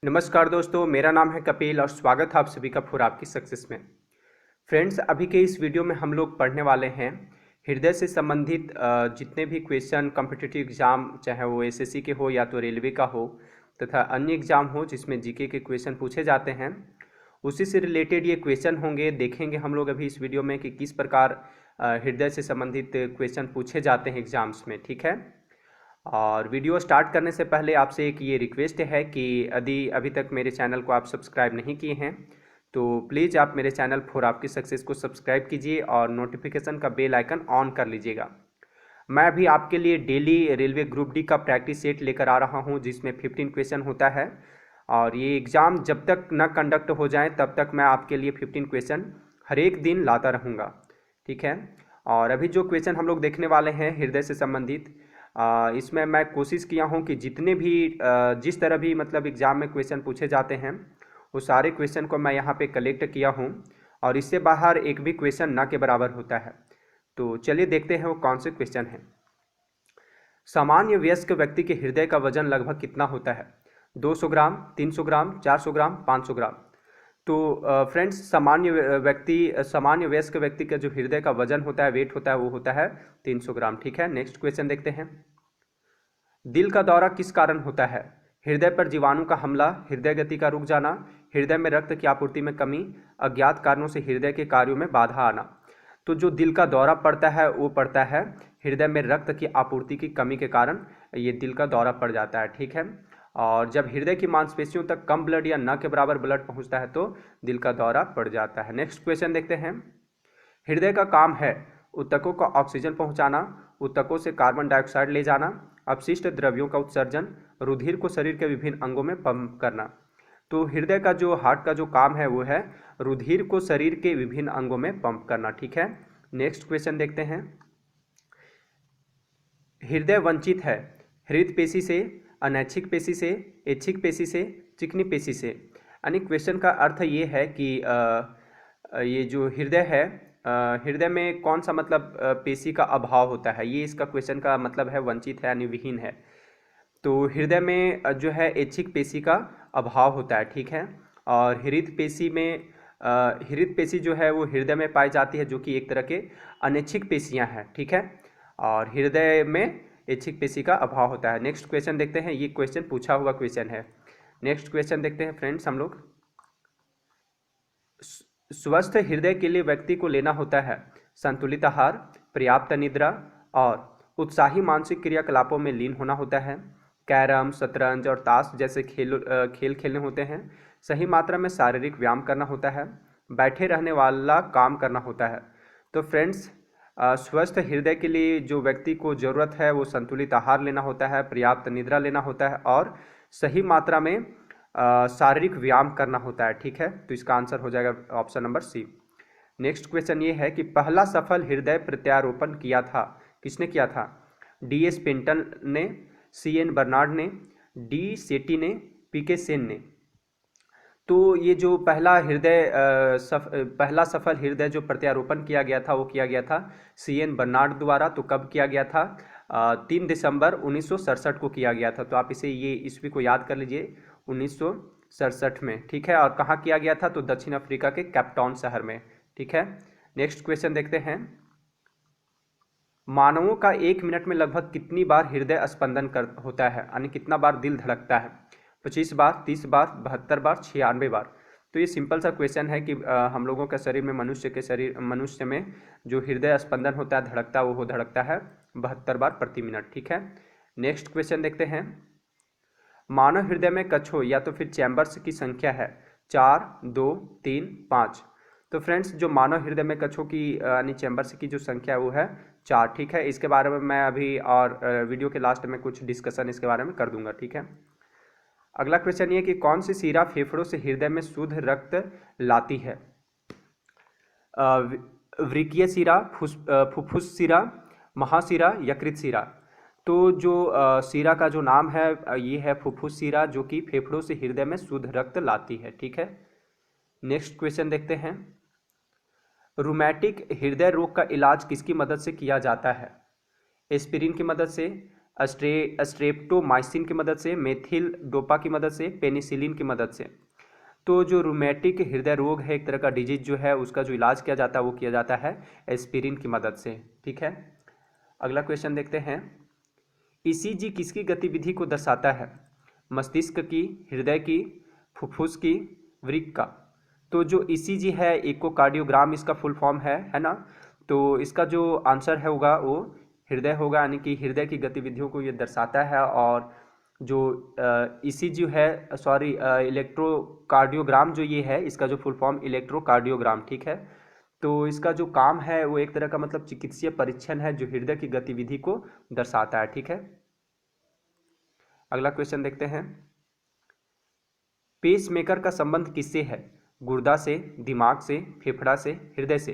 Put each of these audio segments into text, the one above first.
नमस्कार दोस्तों, मेरा नाम है कपिल और स्वागत है आप सभी का फॉर आपकी सक्सेस में। फ्रेंड्स, अभी के इस वीडियो में हम लोग पढ़ने वाले हैं हृदय से संबंधित जितने भी क्वेश्चन कॉम्पिटिटिव एग्जाम, चाहे वो एसएससी के हो या तो रेलवे का हो तथा अन्य एग्जाम हो जिसमें जीके के क्वेश्चन पूछे जाते हैं, उसी से रिलेटेड ये क्वेश्चन होंगे। देखेंगे हम लोग अभी इस वीडियो में कि किस प्रकार हृदय से संबंधित क्वेश्चन पूछे जाते हैं एग्जाम्स में। ठीक है, और वीडियो स्टार्ट करने से पहले आपसे एक ये रिक्वेस्ट है कि यदि अभी तक मेरे चैनल को आप सब्सक्राइब नहीं किए हैं तो प्लीज़ आप मेरे चैनल फॉर आपकी सक्सेस को सब्सक्राइब कीजिए और नोटिफिकेशन का बेल आइकन ऑन कर लीजिएगा। मैं अभी आपके लिए डेली रेलवे ग्रुप डी का प्रैक्टिस सेट लेकर आ रहा हूं जिसमें 15 क्वेश्चन होता है, और ये एग्ज़ाम जब तक न कंडक्ट हो जाए तब तक मैं आपके लिए 15 क्वेश्चन हर एक दिन लाता रहूँगा। ठीक है, और अभी जो क्वेश्चन हम लोग देखने वाले हैं हृदय से संबंधित, इसमें मैं कोशिश किया हूँ कि जितने भी जिस तरह भी मतलब एग्ज़ाम में क्वेश्चन पूछे जाते हैं वो सारे क्वेश्चन को मैं यहाँ पे कलेक्ट किया हूँ, और इससे बाहर एक भी क्वेश्चन ना के बराबर होता है। तो चलिए देखते हैं वो कौन से क्वेश्चन हैं। सामान्य वयस्क व्यक्ति के हृदय का वजन लगभग कितना होता है? 200 ग्राम, 300 ग्राम, 400 ग्राम, 500 ग्राम। तो फ्रेंड्स, सामान्य वयस्क व्यक्ति का जो हृदय का वजन होता है, वेट होता है, वो होता है 300 ग्राम। ठीक है, नेक्स्ट क्वेश्चन देखते हैं। दिल का दौरा किस कारण होता है? हृदय पर जीवाणु का हमला, हृदय गति का रुक जाना, हृदय में रक्त की आपूर्ति में कमी, अज्ञात कारणों से हृदय के कार्यों में बाधा आना। तो जो दिल का दौरा पड़ता है वो पड़ता है हृदय में रक्त की आपूर्ति की कमी के कारण ये दिल का दौरा पड़ जाता है। ठीक है, और जब हृदय की मांसपेशियों तक कम ब्लड या न के बराबर ब्लड पहुंचता है तो दिल का दौरा पड़ जाता है। नेक्स्ट क्वेश्चन देखते हैं। हृदय का काम है ऊतकों को ऑक्सीजन पहुंचाना, ऊतकों से कार्बन डाइऑक्साइड ले जाना, अपशिष्ट द्रव्यों का उत्सर्जन, रुधिर को शरीर के विभिन्न अंगों में पंप करना। तो हृदय का जो हार्ट का जो काम है वो है रुधिर को शरीर के विभिन्न अंगों में पंप करना। ठीक है, नेक्स्ट क्वेश्चन देखते हैं। हृदय वंचित है हृद पेशी से, अनैच्छिक पेशी से, ऐच्छिक पेशी से, चिकनी पेशी से। यानी क्वेश्चन का अर्थ ये है कि ये जो हृदय है, हृदय में कौन सा मतलब पेशी का अभाव होता है, ये इसका क्वेश्चन का मतलब है। वंचित है यानी विहीन है, तो हृदय में जो है ऐच्छिक पेशी का अभाव होता है। ठीक है, और हृद पेशी में हृद पेशी जो है वो हृदय में पाई जाती है, जो कि एक तरह के अनैच्छिक पेशियां हैं। ठीक है, और हृदय में ऐच्छिक पेशी का अभाव होता है। नेक्स्ट क्वेश्चन देखते हैं, ये क्वेश्चन पूछा हुआ क्वेश्चन है। नेक्स्ट क्वेश्चन देखते हैं फ्रेंड्स हम लोग। स्वस्थ हृदय के लिए व्यक्ति को लेना होता है संतुलित आहार, पर्याप्त निद्रा और उत्साही मानसिक क्रियाकलापों में लीन होना होता है। कैरम, शतरंज और ताश जैसे खेल खेलने होते हैं। सही मात्रा में शारीरिक व्यायाम करना होता है। बैठे रहने वाला काम करना होता है। तो फ्रेंड्स, स्वस्थ हृदय के लिए जो व्यक्ति को ज़रूरत है वो संतुलित आहार लेना होता है, पर्याप्त निद्रा लेना होता है और सही मात्रा में शारीरिक व्यायाम करना होता है। ठीक है, तो इसका आंसर हो जाएगा option number C. Next question ये है कि पहला सफल हृदय प्रत्यारोपण किया था, किसने किया था? डी.एस. पेंटन ने, सी.एन. बर्नार्ड ने, डी. सेटी ने, पी.के. सेन ने। तो ये जो पहला सफल हृदय जो प्रत्यारोपण किया गया था वो किया गया था सी.एन. बर्नार्ड द्वारा। तो कब किया गया था? 3 दिसंबर 1967 को किया गया था। तो आप इसे ये ईस्वी को याद कर लीजिए, 1967 में। ठीक है, और कहाँ किया गया था? तो दक्षिण अफ्रीका के कैपटाउन शहर में। ठीक है, नेक्स्ट क्वेश्चन देखते हैं। मानवों का 1 मिनट में लगभग कितनी बार हृदय स्पंदन होता है, यानी कितना बार दिल धड़कता है? 25 बार, 30 बार, 72 बार, 96 बार। तो ये सिंपल सा क्वेश्चन है कि हम लोगों के शरीर में, मनुष्य में जो हृदय स्पंदन होता है, धड़कता, वो धड़कता है 72 बार प्रति मिनट। ठीक है, नेक्स्ट क्वेश्चन देखते हैं। मानव हृदय में कक्षों या तो फिर चैम्बर्स की संख्या है 4, 2, 3, 5। तो फ्रेंड्स, जो मानव हृदय में कक्षों की यानी चैम्बर्स की जो संख्या है वो है 4। ठीक है, इसके बारे में मैं अभी और वीडियो के लास्ट में कुछ डिस्कशन इसके बारे में कर दूंगा। ठीक है, अगला क्वेश्चन ये कि कौन सी शिरा फेफड़ों से हृदय में शुद्ध रक्त लाती है? वृक्कीय शिरा, फुफ्फुस शिरा, महाशिरा, यकृत शिरा। तो जो शिरा का जो नाम है ये है फुफ्फुस शिरा, जो कि फेफड़ों से हृदय में शुद्ध रक्त लाती है। ठीक है, नेक्स्ट क्वेश्चन देखते हैं। रूमैटिक हृदय रोग का इलाज किसकी मदद से किया जाता है? एस्पिरिन की मदद से, स्ट्रेप्टोमाइसिन की मदद से, मेथिल डोपा की मदद से, पेनिसिलिन की मदद से। तो जो रूमेटिक हृदय रोग है, एक तरह का डिजीज जो है, उसका जो इलाज किया जाता है वो किया जाता है एस्पिरिन की मदद से। ठीक है, अगला क्वेश्चन देखते हैं। ईसीजी किसकी गतिविधि को दर्शाता है? मस्तिष्क की, हृदय की, फुफ्फुस की, वृक्क का? तो जो ईसीजी है, इकोकार्डियोग्राम इसका फुल फॉर्म है ना। तो इसका जो आंसर है होगा वो हृदय होगा, यानी कि हृदय की गतिविधियों को ये दर्शाता है। और जो ईसीजी है, सॉरी, इलेक्ट्रोकार्डियोग्राम जो ये है, इसका जो फुल फॉर्म इलेक्ट्रोकार्डियोग्राम, ठीक है। तो इसका जो काम है वो एक तरह का मतलब चिकित्सीय परीक्षण है जो हृदय की गतिविधि को दर्शाता है। ठीक है, अगला क्वेश्चन देखते हैं। पेसमेकर का संबंध किससे है? गुर्दा से, दिमाग से, फेफड़ा से, हृदय से?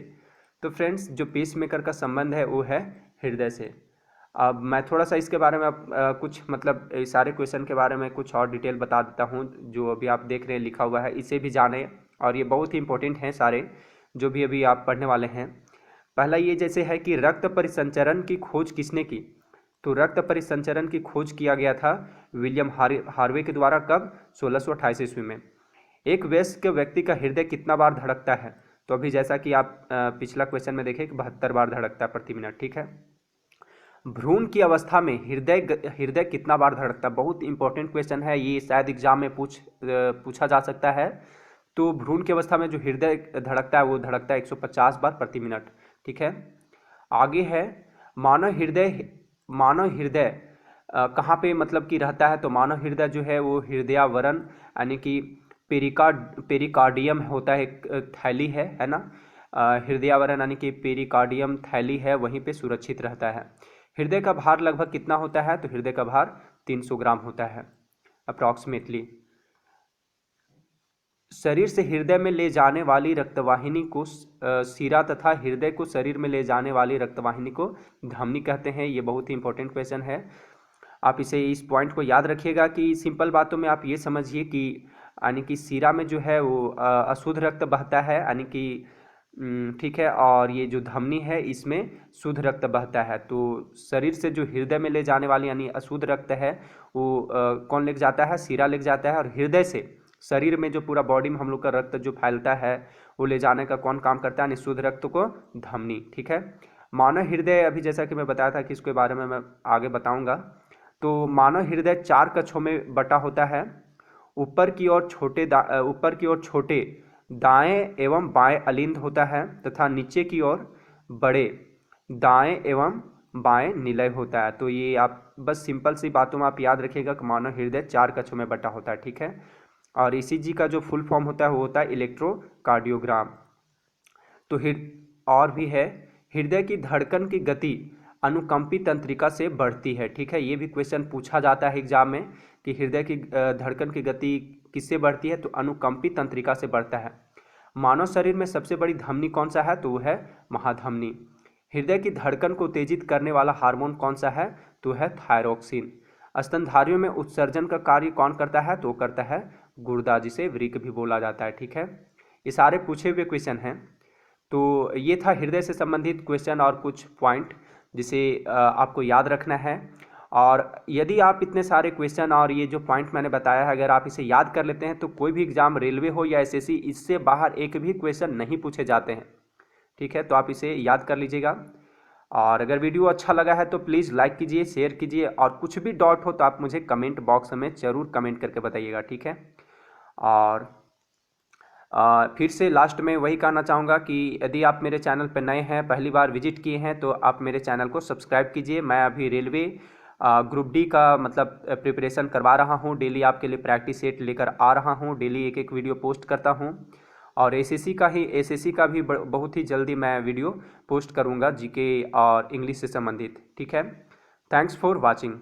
तो फ्रेंड्स, जो पेसमेकर का संबंध है वो है हृदय से। अब मैं थोड़ा सा इसके बारे में कुछ मतलब सारे क्वेश्चन के बारे में कुछ और डिटेल बता देता हूँ। जो अभी आप देख रहे हैं लिखा हुआ है, इसे भी जानें, और ये बहुत ही इंपॉर्टेंट हैं सारे जो भी अभी आप पढ़ने वाले हैं। पहला ये जैसे है कि रक्त परिसंचरण की खोज किसने की? तो रक्त परिसंचरण की खोज किया गया था विलियम हार्वे के द्वारा। कब? 1628 ईस्वी में। एक वयस्क व्यक्ति का हृदय कितना बार धड़कता है? तो अभी जैसा कि आप पिछला क्वेश्चन में देखें कि 72 बार धड़कता है प्रति मिनट। ठीक है, भ्रूण की अवस्था में हृदय कितना बार धड़कता है? बहुत इंपॉर्टेंट क्वेश्चन है ये, शायद एग्जाम में पूछा जा सकता है। तो भ्रूण की अवस्था में जो हृदय धड़कता है वो धड़कता है 150 बार प्रति मिनट। ठीक है, आगे है मानव हृदय कहाँ पे मतलब कि रहता है? तो मानव हृदय जो है वो हृदयावरण यानी कि पेरिकार्डियम होता है, एक थैली है ना। हृदयावरण यानी कि पेरिकार्डियम थैली है, वहीं पे सुरक्षित रहता है। हृदय का भार लगभग कितना होता है? तो हृदय का भार 300 ग्राम होता है अप्रॉक्सीमेटली। शरीर से हृदय में ले जाने वाली रक्तवाहिनी को शिरा तथा हृदय को शरीर में ले जाने वाली रक्तवाहिनी को धमनी कहते हैं। ये बहुत ही इंपॉर्टेंट क्वेश्चन है, आप इसे इस पॉइंट को याद रखिएगा कि सिंपल बातों में आप ये समझिए कि यानी कि शिरा में जो है वो अशुद्ध रक्त बहता है, यानी कि ठीक है, और ये जो धमनी है इसमें शुद्ध रक्त बहता है। तो शरीर से जो हृदय में ले जाने वाली यानी अशुद्ध रक्त है वो कौन ले जाता है? शिरा ले जाता है। और हृदय से शरीर में जो पूरा बॉडी में हम लोग का रक्त जो फैलता है वो ले जाने का कौन काम करता है? यानी शुद्ध रक्त को धमनी। ठीक है, मानव हृदय अभी जैसा कि मैं बताया था कि इसके बारे में मैं आगे बताऊंगा। तो मानव हृदय 4 कक्षों में बटा होता है। ऊपर की ओर छोटे दाएं एवं बाएं अलिंद होता है तथा नीचे की ओर बड़े दाएं एवं बाएं निलय होता है। तो ये आप बस सिंपल सी बातों में आप याद रखिएगा कि मानव हृदय 4 कक्षों में बटा होता है। ठीक है, और ईसीजी का जो फुल फॉर्म होता है वो होता है इलेक्ट्रोकार्डियोग्राम। तो और भी है, हृदय की धड़कन की गति अनुकंपी तंत्रिका से बढ़ती है। ठीक है, ये भी क्वेश्चन पूछा जाता है एग्जाम में कि हृदय की धड़कन की गति किससे बढ़ती है? तो अनुकंपी तंत्रिका से बढ़ता है। मानव शरीर में सबसे बड़ी धमनी कौन सा है? तो वो है महाधमनी। हृदय की धड़कन को उत्तेजित करने वाला हार्मोन कौन सा है? तो है थायरोक्सिन। स्तनधारियों में उत्सर्जन का कार्य कौन करता है? तो करता है गुर्दा, जिसे वृक्क भी बोला जाता है। ठीक है, ये सारे पूछे हुए क्वेश्चन हैं। तो ये था हृदय से संबंधित क्वेश्चन और कुछ पॉइंट जिसे आपको याद रखना है। और यदि आप इतने सारे क्वेश्चन और ये जो पॉइंट मैंने बताया है अगर आप इसे याद कर लेते हैं तो कोई भी एग्जाम, रेलवे हो या एसएससी, इससे बाहर एक भी क्वेश्चन नहीं पूछे जाते हैं। ठीक है, तो आप इसे याद कर लीजिएगा। और अगर वीडियो अच्छा लगा है तो प्लीज़ लाइक कीजिए, शेयर कीजिए, और कुछ भी डाउट हो तो आप मुझे कमेंट बॉक्स में ज़रूर कमेंट करके बताइएगा। ठीक है, और फिर से लास्ट में वही कहना चाहूँगा कि यदि आप मेरे चैनल पर नए हैं, पहली बार विजिट किए हैं, तो आप मेरे चैनल को सब्सक्राइब कीजिए। मैं अभी रेलवे ग्रुप डी का मतलब प्रिपरेशन करवा रहा हूँ, डेली आपके लिए प्रैक्टिस सेट लेकर आ रहा हूँ, डेली एक एक वीडियो पोस्ट करता हूँ। और एसएससी का भी बहुत ही जल्दी मैं वीडियो पोस्ट करूँगा जीके और इंग्लिश से संबंधित। ठीक है, थैंक्स फॉर वॉचिंग।